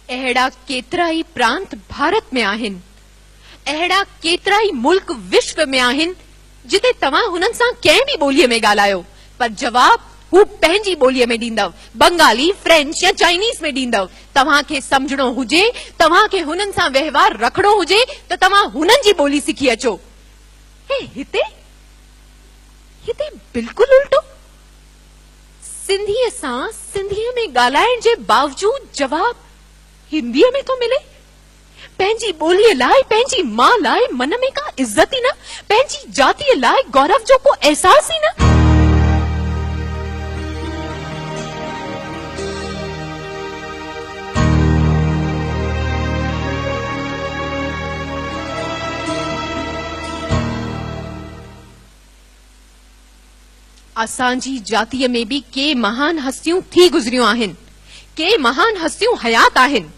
अहिड़ा केतिरा ई प्रांत भारत में आहिनि, अहिड़ा केतिरा ई मुल्क विश्व में आहिनि जिते तव्हां हुननि सां कंहिं बि ॿोलीअ में ॻाल्हायो पर जवाब हू पंहिंजी ॿोलीअ में ॾींदव, बंगाली, फ्रेंच या चाइनीज़ में ॾींदव। तव्हांखे समझणो हुजे, तव्हांखे हुननि सां वहिंवार रखणो हुजे त तव्हां हुननि जी ॿोली सिखी अचो। हिते बिल्कुलु उल्टो, सिंधीअ सां सिंधीअ में ॻाल्हाइण जे बावजूद जवाब हिंदीअ में थो मिले। पंहिंजी ॿोलीअ लाइ, पंहिंजी मां लाइ मन में का इज्जत ई न, पंहिंजी जातीअ लाइ गौरव जो को एहसास ई न। असांजी जातीअ में भी के महान हस्तियूं थी गुज़रियूं आहिनि, के महान हस्तियूं हयात आहिनि।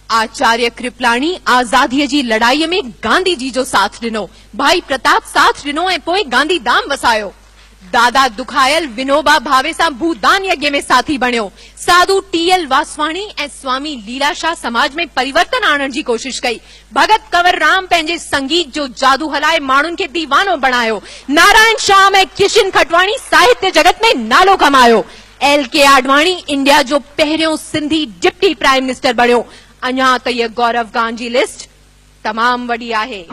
आचार्य कृपलाणी आज़ादीअ जी लड़ाईअ में गांधी जी जो साथ ॾिनो, भाई प्रताप साथ ॾिनो ऐं पोइ गांधीधाम वसायो। दादा दुखायल विनोबा भावे सां भूदान यज्ञ में साथी बणियो। साधु टी.एल. वासवाणी ऐं स्वामी लीलाशाह समाज में परिवर्तन आणण जी कोशिश कई। भगत कंवर राम पंहिंजे संगीत जो जादू हलाए माण्हुनि खे दीवानो बणायो। नारायण श्याम ऐं किशन खटवाणी साहित्य जगत में नालो कमायो। L.K. आडवाणी इंडिया जो पहिरियों सिंधी डिप्टी प्राइम मिनिस्टर बणियो। अञा त इहा गौरव गान जी लिस्ट तमाम वॾी आहे।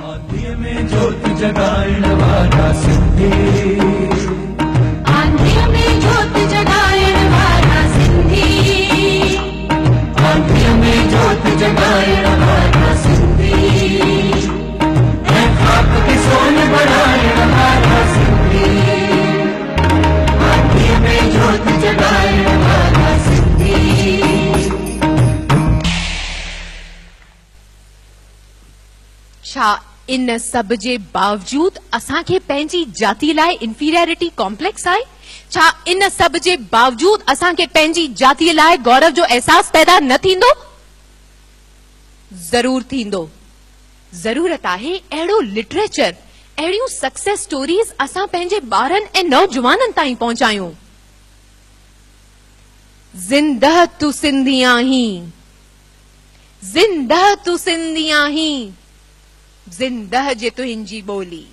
छा इन सब जे बावजूद असांखे पंहिंजी जाती लाइ इंफीरियरिटी कॉम्प्लेक्स आहे? छा इन सब जे बावजूद असांखे पंहिंजी जातीअ लाइ गौरव जो एहसास पैदा न थींदो? जरूर थींदो। जरूरत आहे अहिड़ो लिटरेचर, अहिड़ियूं सक्सेस स्टोरीज़ असां पंहिंजे ॿारनि ऐं नौजवाननि ताईं पहुचायूं। ज़िंदह तू सिंधी आहीं, ज़िंदह तू सिंधी आहीं, ज़िंदह जे तुंहिंजी ॿोली।